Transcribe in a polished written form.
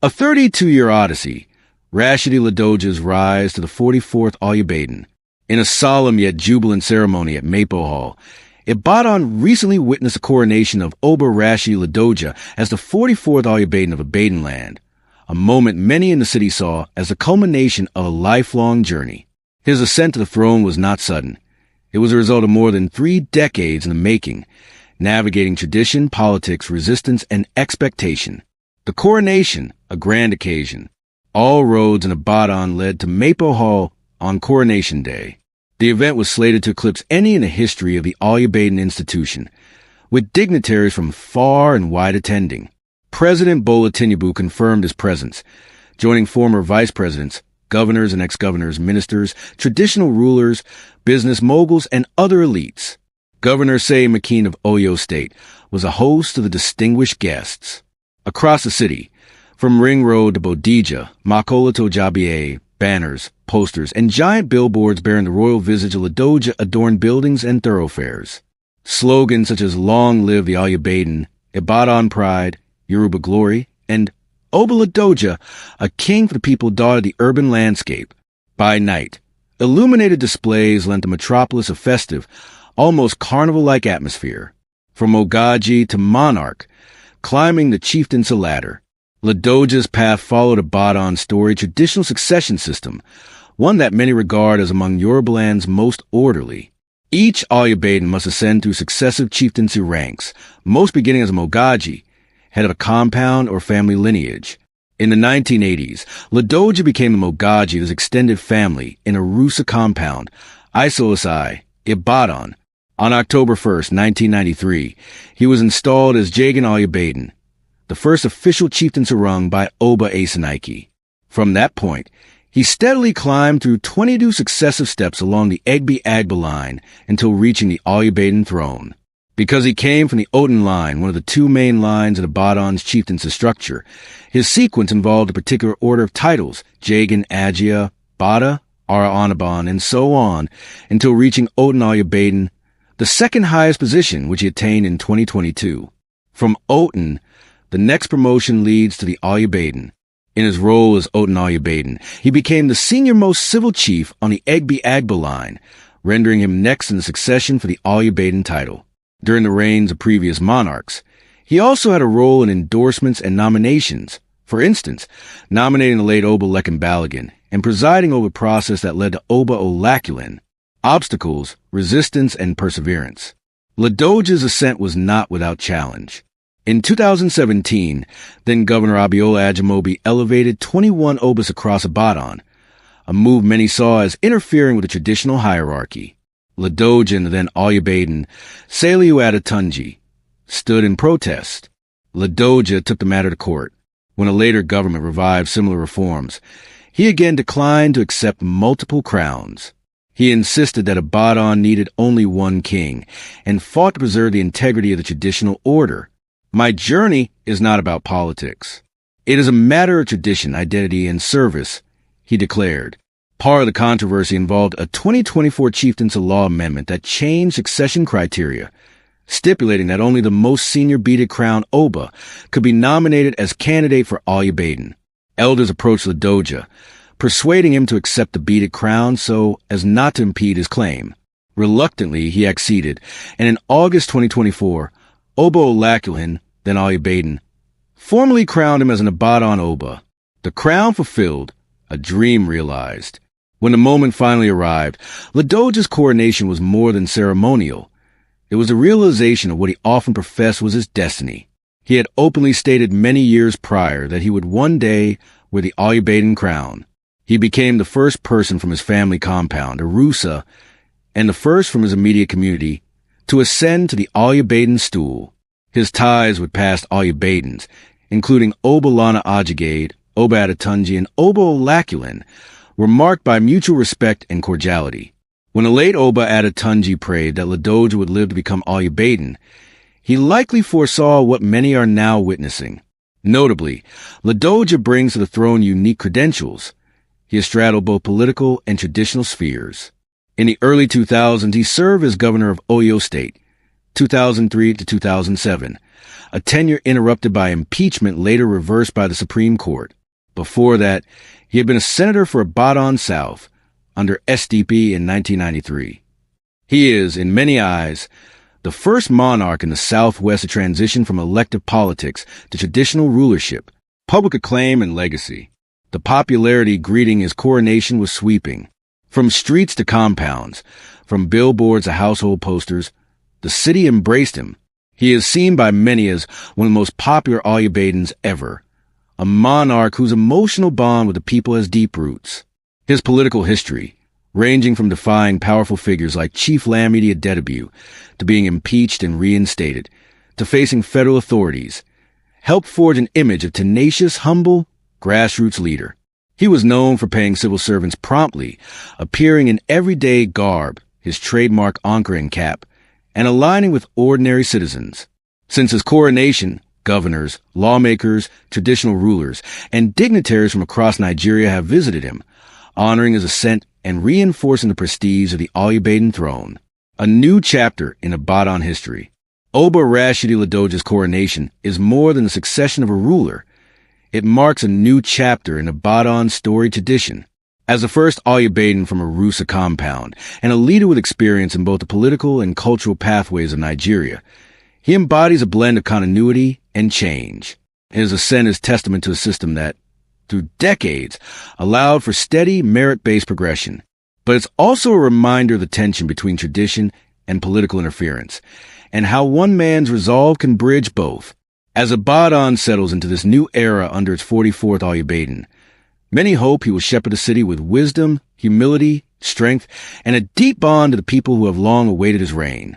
A 32-year odyssey, Rashidi Ladoja's rise to the 44th Al Ubadan. In a solemn yet jubilant ceremony at Mapo Hall, Ibadan recently witnessed the coronation of Oba Rashidi Ladoja as the 44th Al Ubadan of Ibadan land, a moment many in the city saw as the culmination of a lifelong journey. His ascent to the throne was not sudden. It was a result of more than 3 decades in the making, navigating tradition, politics, resistance, and expectation. The coronation, a grand occasion. All roads in Ibadan led to Mapo Hall on Coronation Day. The event was slated to eclipse any in the history of the Al Ubadan institution, with dignitaries from far and wide attending. President Bola Tinubu confirmed his presence, joining former vice presidents, governors and ex-governors, ministers, traditional rulers, business moguls, and other elites. Governor Say McKean of Oyo State was a host of the distinguished guests. Across the city, from Ring Road to Bodija, Makola to Jabie, banners, posters, and giant billboards bearing the royal visage of Ladoja adorned buildings and thoroughfares. Slogans such as "Long live the Al Ubadan," "Ibadan pride," "Yoruba glory," and "Oba Ladoja, a king for the people," dotted the urban landscape. By night, illuminated displays lent the metropolis a festive, almost carnival-like atmosphere. From Mogaji to Monarch, climbing the chieftain's ladder, Ladoja's path followed Ibadan's storied traditional succession system, one that many regard as among Yorubaland's most orderly. Each Al Ubadan must ascend through successive chieftaincy ranks, most beginning as a Mogaji, head of a compound or family lineage. In the 1980s, Ladoja became the Mogaji of his extended family in a Rusa compound, Isolasi, Ibadan. On October 1st, 1993, he was installed as Jagan Al Ubadan, the first official chieftaincy rung by Oba Asenaiki. From that point, he steadily climbed through 22 successive steps along the Egbe-Agba line until reaching the Al Ubadan throne. Because he came from the Oton line, one of the 2 main lines in Ibadan's chieftaincy structure, his sequence involved a particular order of titles, Jagan, Ajia, Bada, Ara Anaban, and so on, until reaching Oton Al Ubadan, the second highest position which he attained in 2022. From Oton, the next promotion leads to the Al Ubadan. In his role as Oton Al Ubadan, he became the senior-most civil chief on the Egbe-Agba line, rendering him next in the succession for the Al Ubadan title. During the reigns of previous monarchs, he also had a role in endorsements and nominations, for instance, nominating the late Oba Lekan Balogun and presiding over a process that led to Oba Olaculen. Obstacles, resistance, and perseverance. Ladoja's ascent was not without challenge. In 2017, then-Governor Abiola Ajimobi elevated 21 Obas across Ibadan, a move many saw as interfering with the traditional hierarchy. Ladoja and the then Al Ubadan, Saliu Adetunji, stood in protest. Ladoja took the matter to court. When a later government revived similar reforms, he again declined to accept multiple crowns. He insisted that Ibadan needed only one king and fought to preserve the integrity of the traditional order. "My journey is not about politics. It is a matter of tradition, identity, and service," he declared. Part of the controversy involved a 2024 chieftaincy law amendment that changed succession criteria, stipulating that only the most senior beaded crown Oba could be nominated as candidate for Al Ubadan. Elders approached Ladoja, persuading him to accept the beaded crown so as not to impede his claim. Reluctantly, he acceded, and in August 2024, Oba Olaculen, then Al Ubadan, formally crowned him as an Ibadan Oba. The crown fulfilled, a dream realized. When the moment finally arrived, Ladoja's coronation was more than ceremonial. It was a realization of what he often professed was his destiny. He had openly stated many years prior that he would one day wear the Al Ubadan crown. He became the first person from his family compound, Arusa, and the first from his immediate community, to ascend to the Al Ubadan stool. His ties with past Al Ubadans, including Oba Lana Ajigade, Oba Adetunji, and Oba Olaculen, were marked by mutual respect and cordiality. When the late Oba Adetunji prayed that Ladoja would live to become Al Ubadan, he likely foresaw what many are now witnessing. Notably, Ladoja brings to the throne unique credentials. He has straddled both political and traditional spheres. In the early 2000s, he served as governor of Oyo State, 2003 to 2007, a tenure interrupted by impeachment later reversed by the Supreme Court. Before that, he had been a senator for Ibadan South under SDP in 1993. He is, in many eyes, the first monarch in the Southwest to transition from elective politics to traditional rulership, public acclaim, and legacy. The popularity greeting his coronation was sweeping. From streets to compounds, from billboards to household posters, the city embraced him. He is seen by many as one of the most popular Oyibadans ever, a monarch whose emotional bond with the people has deep roots. His political history, ranging from defying powerful figures like Chief Lamidi Adedebu to being impeached and reinstated, to facing federal authorities, helped forge an image of tenacious, humble, grassroots leader. He was known for paying civil servants promptly, appearing in everyday garb, his trademark anchor and cap, and aligning with ordinary citizens. Since his coronation, governors, lawmakers, traditional rulers, and dignitaries from across Nigeria have visited him, honoring his ascent and reinforcing the prestige of the Oyibadan throne. A new chapter in Ibadan history. Oba Ladoja's coronation is more than the succession of a ruler. It marks a new chapter in Ibadan's storied tradition. As the first Oyibadan from a Rusa compound and a leader with experience in both the political and cultural pathways of Nigeria, he embodies a blend of continuity and change. His ascent is testament to a system that, through decades, allowed for steady, merit-based progression. But it's also a reminder of the tension between tradition and political interference, and how one man's resolve can bridge both. As Ibadan settles into this new era under its 44th Oyibadan, many hope he will shepherd the city with wisdom, humility, strength, and a deep bond to the people who have long awaited his reign.